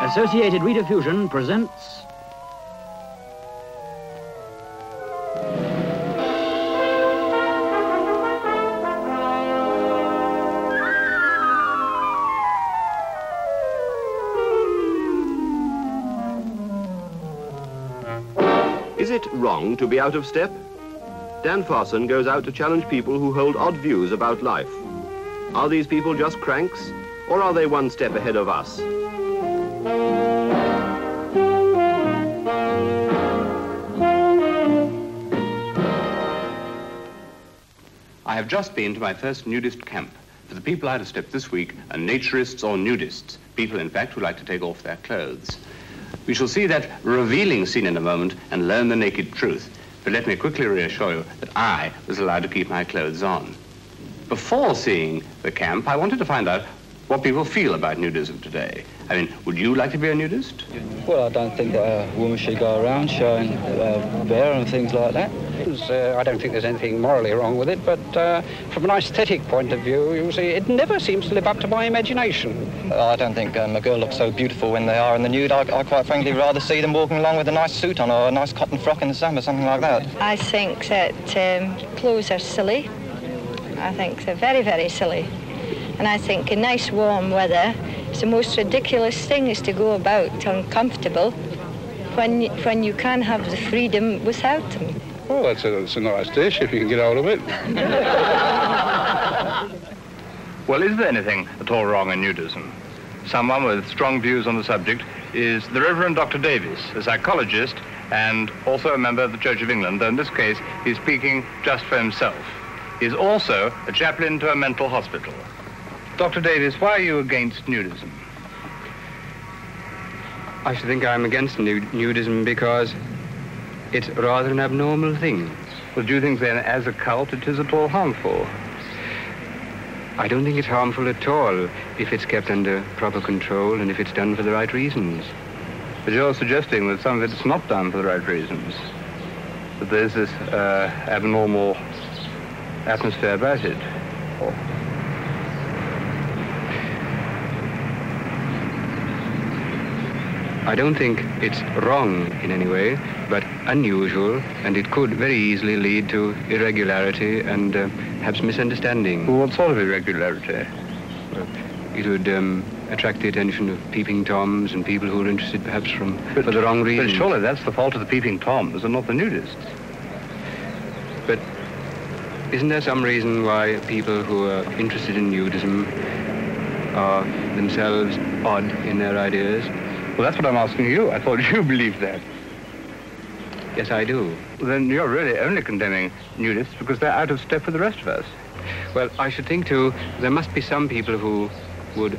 Associated Rediffusion presents... Is it wrong to be out of step? Dan Farson goes out to challenge people who hold odd views about life. Are these people just cranks, or are they one step ahead of us? I have just been to my first nudist camp. For the people out of step this week are naturists or nudists, people, in fact, who like to take off their clothes. We shall see that revealing scene in a moment and learn the naked truth. But let me quickly reassure you that I was allowed to keep my clothes on. Before seeing the camp, I wanted to find out what people feel about nudism today. I mean, would you like to be a nudist? Well, I don't think that a woman should go around showing bare and things like that. I don't think there's anything morally wrong with it, but from an aesthetic point of view, you see, it never seems to live up to my imagination. I don't think a girl looks so beautiful when they are in the nude. I quite frankly rather see them walking along with a nice suit on or a nice cotton frock in the summer, something like that. I think that clothes are silly. I think they're very, very silly. And I think in nice warm weather, it's the most ridiculous thing is to go about uncomfortable when you can have the freedom without them. Well, it's a nice dish if you can get hold of it. Well, is there anything at all wrong in nudism? Someone with strong views on the subject is the Reverend Dr. Davies, a psychologist and also a member of the Church of England, though in this case he's speaking just for himself. He's also a chaplain to a mental hospital. Dr. Davies, why are you against nudism? I should think I'm against nudism because it's rather an abnormal thing. Well, do you think then, as a cult, it is at all harmful? I don't think it's harmful at all if it's kept under proper control and if it's done for the right reasons. But you're suggesting that some of it's not done for the right reasons, that there's this abnormal atmosphere about it. I don't think it's wrong in any way, but unusual, and it could very easily lead to irregularity and perhaps misunderstanding. Well, what sort of irregularity? Well, it would attract the attention of peeping toms and people who are interested perhaps for the wrong reasons. But surely that's the fault of the peeping toms and not the nudists. But isn't there some reason why people who are interested in nudism are themselves odd in their ideas? Well, that's what I'm asking you. I thought you believed that. Yes, I do. Well, then you're really only condemning nudists because they're out of step with the rest of us. Well, I should think, too, there must be some people who would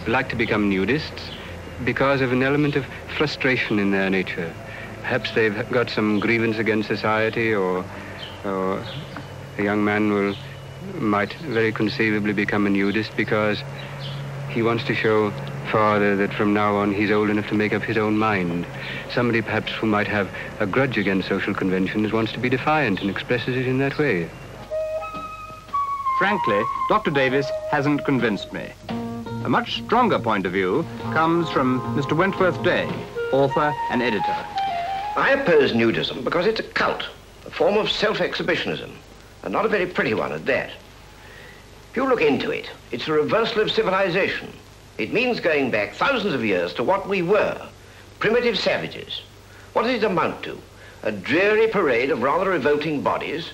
like to become nudists because of an element of frustration in their nature. Perhaps they've got some grievance against society, or a young man might very conceivably become a nudist because he wants to show father that from now on he's old enough to make up his own mind. Somebody perhaps who might have a grudge against social conventions wants to be defiant and expresses it in that way. Frankly, Dr. Davies hasn't convinced me. A much stronger point of view comes from Mr. Wentworth Day, author and editor. I oppose nudism because it's a cult, a form of self-exhibitionism, and not a very pretty one at that. If you look into it, it's a reversal of civilization. It means going back thousands of years to what we were, primitive savages. What does it amount to? A dreary parade of rather revolting bodies,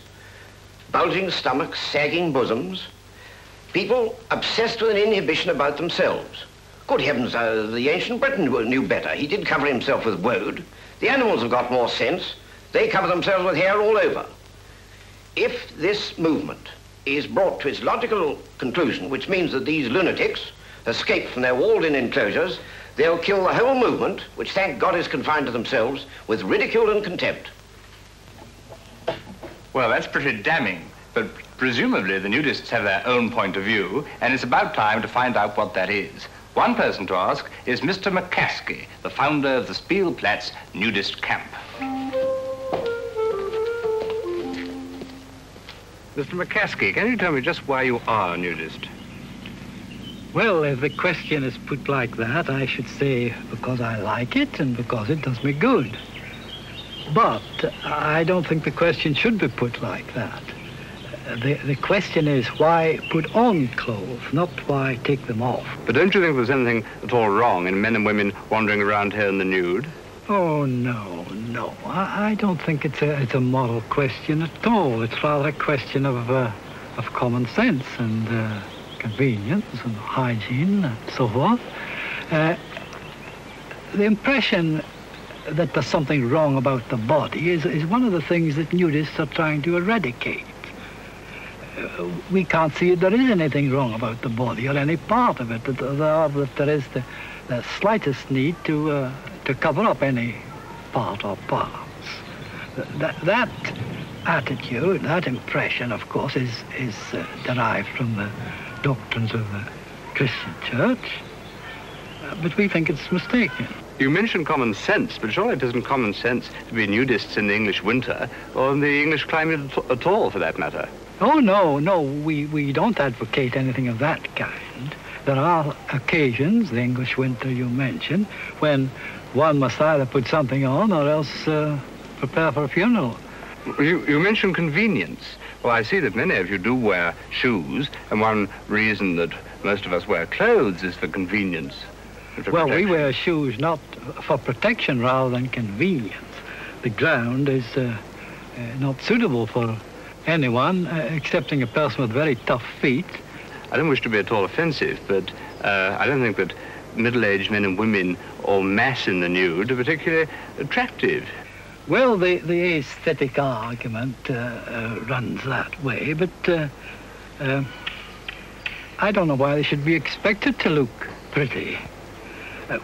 bulging stomachs, sagging bosoms, people obsessed with an inhibition about themselves. Good heavens, the ancient Briton knew better. He did cover himself with woad. The animals have got more sense. They cover themselves with hair all over. If this movement is brought to its logical conclusion, which means that these lunatics escape from their walled-in enclosures, they'll kill the whole movement, which, thank God, is confined to themselves, with ridicule and contempt. Well, that's pretty damning, but presumably the nudists have their own point of view, and it's about time to find out what that is. One person to ask is Mr. McCaskey, the founder of the Spielplatz nudist camp. Mr. McCaskey, can you tell me just why you are a nudist? Well, if the question is put like that, I should say because I like it and because it does me good. But I don't think the question should be put like that. The question is why put on clothes, not why take them off. But don't you think there's anything at all wrong in men and women wandering around here in the nude? Oh, no. I don't think it's a moral question at all. It's rather a question of common sense and convenience and hygiene and so forth. The impression that there's something wrong about the body is one of the things that nudists are trying to eradicate. We can't see that there is anything wrong about the body or any part of it, that there is the slightest need to cover up any part or parts. That attitude, that impression, of course, is derived from the doctrines of the Christian Church, but we think it's mistaken. You mentioned common sense, but surely it isn't common sense to be nudists in the English winter, or in the English climate at all, for that matter. Oh, no, we don't advocate anything of that kind. There are occasions, the English winter you mentioned, when one must either put something on or else prepare for a funeral. You mentioned convenience. Well, I see that many of you do wear shoes, and one reason that most of us wear clothes is for convenience. Well, we wear shoes not for protection rather than convenience. The ground is not suitable for anyone, excepting a person with very tough feet. I don't wish to be at all offensive, but I don't think that middle-aged men and women en masse in the nude are particularly attractive. Well, the aesthetic argument runs that way, but I don't know why they should be expected to look pretty.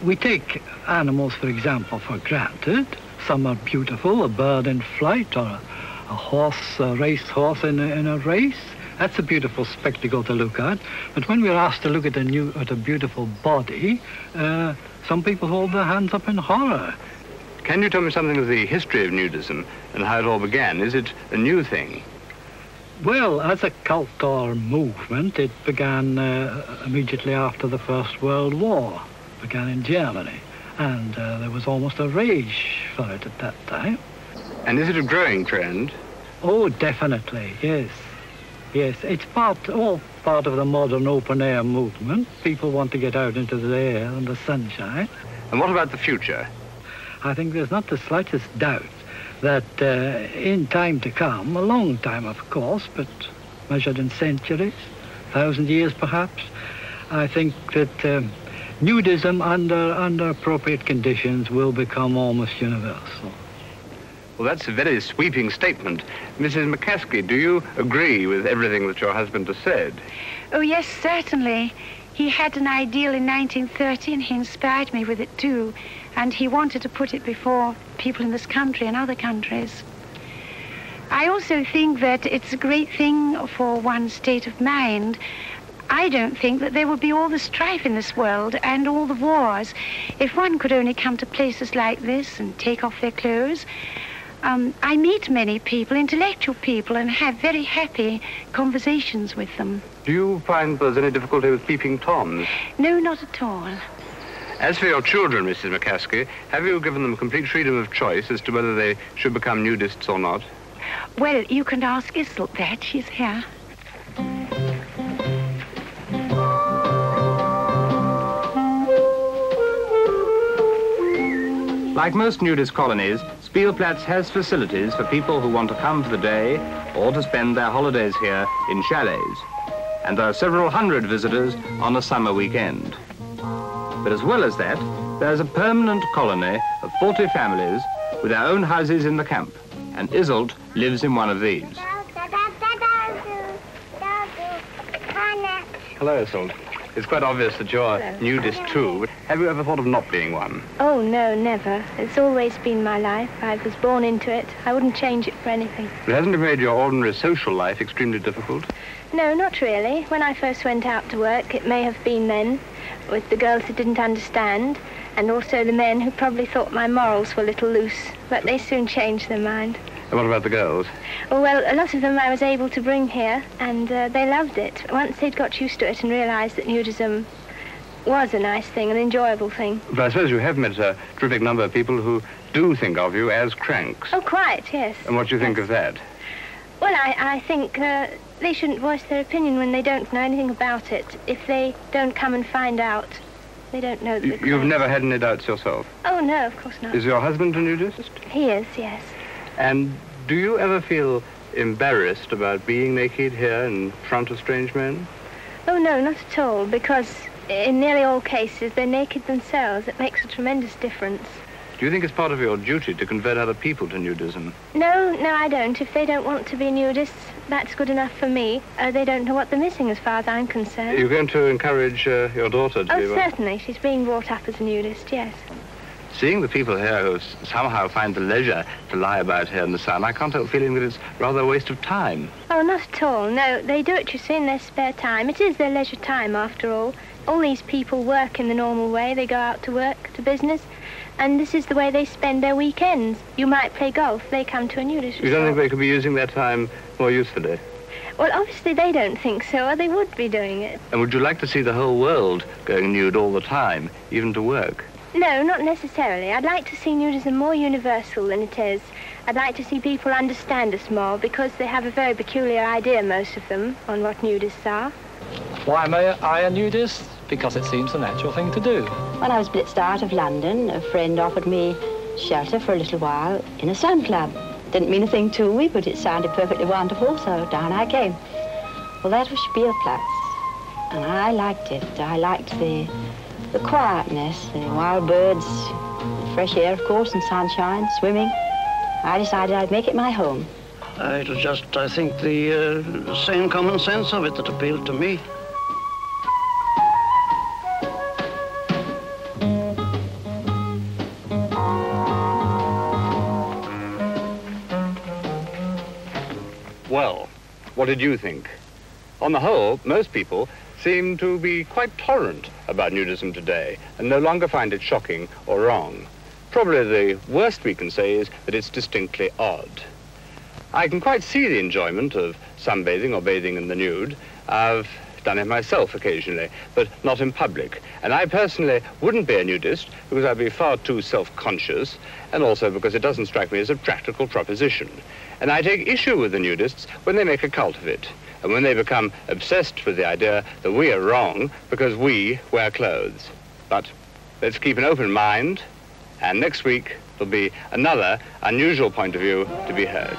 We take animals, for example, for granted. Some are beautiful, a bird in flight, or a horse, a racehorse in a race. That's a beautiful spectacle to look at. But when we're asked to look at a beautiful body, some people hold their hands up in horror. Can you tell me something of the history of nudism and how it all began? Is it a new thing? Well, as a cult or movement, it began immediately after the First World War. It began in Germany, and there was almost a rage for it at that time. And is it a growing trend? Oh, definitely, yes. Yes, it's all part of the modern open-air movement. People want to get out into the air and the sunshine. And what about the future? I think there's not the slightest doubt that in time to come, a long time, of course, but measured in centuries, 1,000 years perhaps, I think that nudism under appropriate conditions will become almost universal. Well, that's a very sweeping statement. Mrs. McCaskey, do you agree with everything that your husband has said? Oh, yes, certainly. He had an ideal in 1930, and he inspired me with it, too. And he wanted to put it before people in this country and other countries. I also think that it's a great thing for one's state of mind. I don't think that there would be all the strife in this world and all the wars if one could only come to places like this and take off their clothes. I meet many people, intellectual people, and have very happy conversations with them. Do you find there's any difficulty with peeping toms? No, not at all. As for your children, Mrs. McCaskey, have you given them complete freedom of choice as to whether they should become nudists or not? Well, you can ask Iseult that. She's here. Like most nudist colonies, Spielplatz has facilities for people who want to come for the day or to spend their holidays here in chalets. And there are several hundred visitors on a summer weekend. But as well as that, there's a permanent colony of 40 families with their own houses in the camp, and Iseult lives in one of these. Hello, Iseult. It's quite obvious that you're a nudist too, but have you ever thought of not being one? Oh, no, never. It's always been my life. I was born into it. I wouldn't change it for anything. But hasn't it made your ordinary social life extremely difficult? No, not really. When I first went out to work, it may have been then, with the girls who didn't understand, and also the men who probably thought my morals were a little loose, but they soon changed their mind. And what about the girls? Oh, well, a lot of them I was able to bring here, and they loved it. Once they'd got used to it and realized that nudism was a nice thing, an enjoyable thing. But I suppose you have met a terrific number of people who do think of you as cranks. Oh, quite, yes. And what do you think of that? Well, I think they shouldn't voice their opinion when they don't know anything about it. If they don't come and find out, they don't know that You've never had any doubts yourself? Oh, no, of course not. Is your husband a nudist? He is, yes. And do you ever feel embarrassed about being naked here in front of strange men? Oh, no, not at all, because in nearly all cases they're naked themselves. It makes a tremendous difference. Do you think it's part of your duty to convert other people to nudism? No, I don't. If they don't want to be nudists, that's good enough for me. They don't know what they're missing as far as I'm concerned. You're going to encourage your daughter to be one? Certainly. She's being brought up as a nudist, yes. Seeing the people here who somehow find the leisure to lie about here in the sun, I can't help feeling that it's rather a waste of time. Oh, not at all. No, they do it, you see, in their spare time. It is their leisure time, after all. All these people work in the normal way. They go out to work, to business, and this is the way they spend their weekends. You might play golf. They come to a nudist resort. You don't think they could be using their time more usefully? Well, obviously they don't think so, or they would be doing it. And would you like to see the whole world going nude all the time, even to work? No, not necessarily. I'd like to see nudism more universal than it is. I'd like to see people understand us more, because they have a very peculiar idea, most of them, on what nudists are. Why am I a nudist? Because it seems the natural thing to do. When I was blitzed out of London, a friend offered me shelter for a little while in a sun club. Didn't mean a thing to me, but it sounded perfectly wonderful, so down I came. Well, that was Spielplatz, and I liked it. I liked the quietness, the wild birds, the fresh air, of course, and sunshine, swimming. I decided I'd make it my home. It was just, I think, the sane common sense of it that appealed to me. Well, what did you think? On the whole, most people seem to be quite tolerant about nudism today and no longer find it shocking or wrong. Probably the worst we can say is that it's distinctly odd. I can quite see the enjoyment of sunbathing or bathing in the nude. I've done it myself occasionally, but not in public. And I personally wouldn't be a nudist because I'd be far too self-conscious, and also because it doesn't strike me as a practical proposition. And I take issue with the nudists when they make a cult of it, and when they become obsessed with the idea that we are wrong because we wear clothes. But let's keep an open mind, and next week there'll be another unusual point of view to be heard.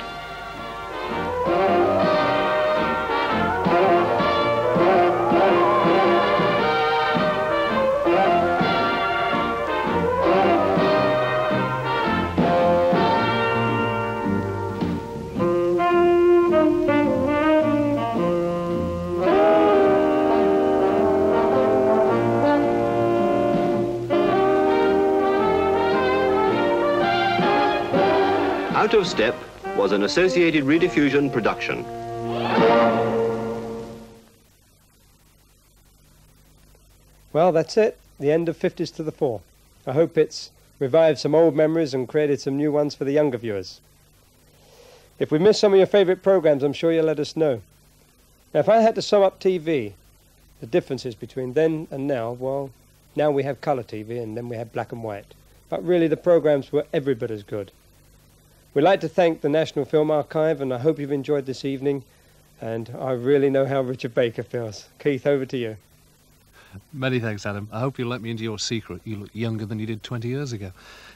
Out of Step was an Associated Rediffusion production. Well, that's it. The end of 50s to the Fore. I hope it's revived some old memories and created some new ones for the younger viewers. If we missed some of your favourite programmes, I'm sure you'll let us know. Now, if I had to sum up TV, the differences between then and now, well, now we have colour TV and then we have black and white. But really the programmes were every bit as good. We'd like to thank the National Film Archive, and I hope you've enjoyed this evening. And I really know how Richard Baker feels. Keith, over to you. Many thanks, Adam. I hope you'll let me into your secret. You look younger than you did 20 years ago.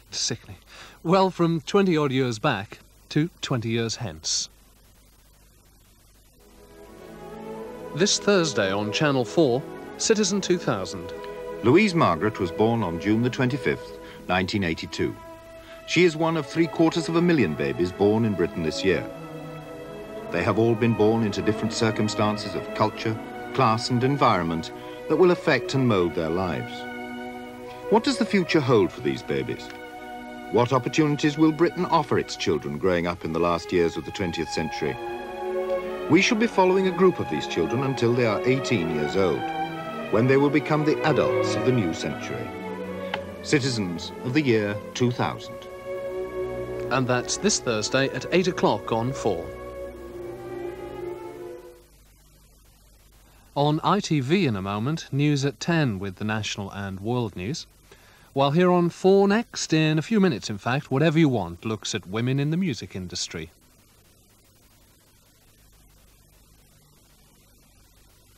It's sickening. Well, from 20-odd years back to 20 years hence. This Thursday on Channel 4, Citizen 2000. Louise Margaret was born on June the 25th, 1982. She is one of 750,000 babies born in Britain this year. They have all been born into different circumstances of culture, class and environment that will affect and mould their lives. What does the future hold for these babies? What opportunities will Britain offer its children growing up in the last years of the 20th century? We shall be following a group of these children until they are 18 years old, when they will become the adults of the new century. Citizens of the year 2000. And that's this Thursday at 8 o'clock on 4. On ITV in a moment, news at 10 with the national and world news. While here on Fore next, in a few minutes in fact, Whatever You Want looks at women in the music industry.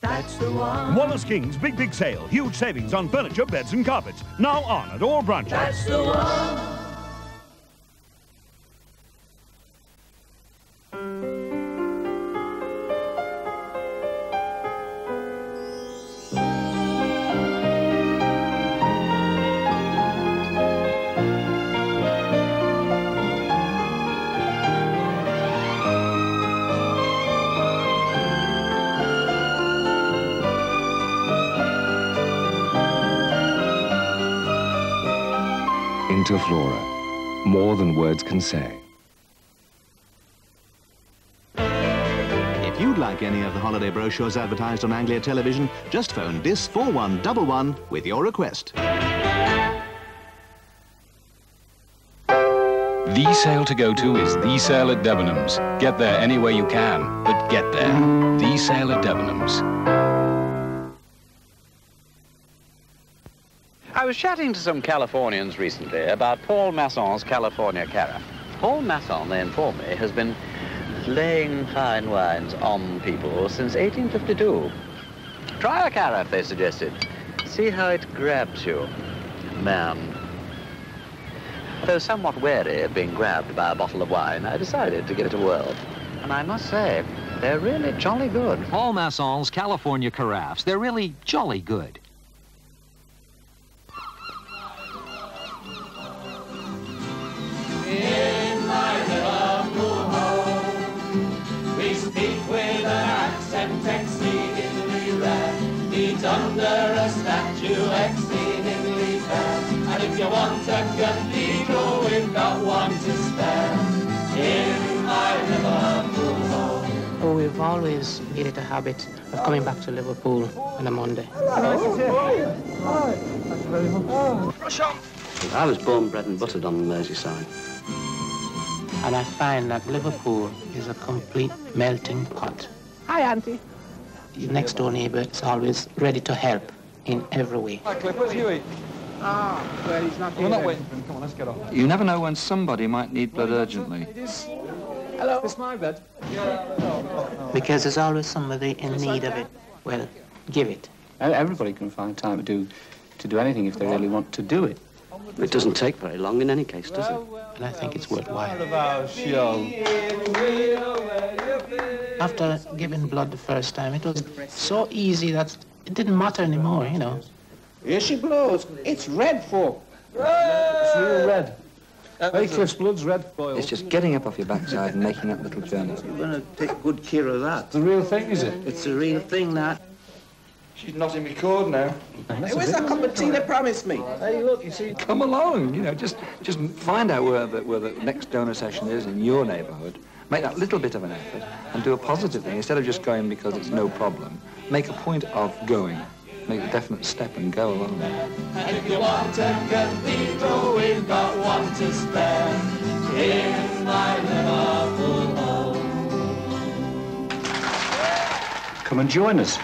That's the one. Wallace King's big sale. Huge savings on furniture, beds and carpets. Now on at all branches. That's the one. Into Flora, more than words can say. If you'd like any of the holiday brochures advertised on Anglia Television, just phone DIS 4111 with your request. The sale to go to is the sale at Debenhams. Get there any way you can, but get there. The sale at Debenhams. I was chatting to some Californians recently about Paul Masson's California Carafe. Paul Masson, they inform me, has been laying fine wines on people since 1852. Try a carafe, they suggested. See how it grabs you. Man. Though somewhat wary of being grabbed by a bottle of wine, I decided to give it a whirl. And I must say, they're really jolly good. Paul Masson's California Carafes. They're really jolly good. In my Liverpool home, we speak with an accent exceedingly rare. He's under a statue exceedingly fair. And if you want a cathedral, we've got one to spare. In my Liverpool home. Oh, we've always made it a habit of coming back to Liverpool on a Monday. I was born, bred and buttered on Merseyside. And I find that Liverpool is a complete melting pot. Hi, Auntie. Your next door neighbour is always ready to help in every way. Hi, Cliff, where's Huey? Ah, well, he's not here. We're not waiting for him. Come on, let's get on. You never know when somebody might need blood urgently. Hello. It's my bed. Because there's always somebody in need of it. Well, give it. Everybody can find time to do anything if they really want to do it. It doesn't take very long in any case, does it? And I think it's worthwhile. Of our show. After giving blood the first time, it was so easy that it didn't matter anymore, you know. Here she blows. It's red, folk. It's real red. Hey, Cliff's blood's red. Boiled. It's just getting up off your backside and making that little journey. You're going to take good care of that. It's the real thing, is it? It's the real thing, that. She's not in my cord now. Hey, where's that cup of tea they promised me? Hey, look, you see. Come along, you know, just find out where the next donor session is in your neighbourhood. Make that little bit of an effort and do a positive thing. Instead of just going because it's no problem, make a point of going. Make a definite step and go along. And if you want a cathedral, we've got one to spare. In my Liverpool home. Come and join us.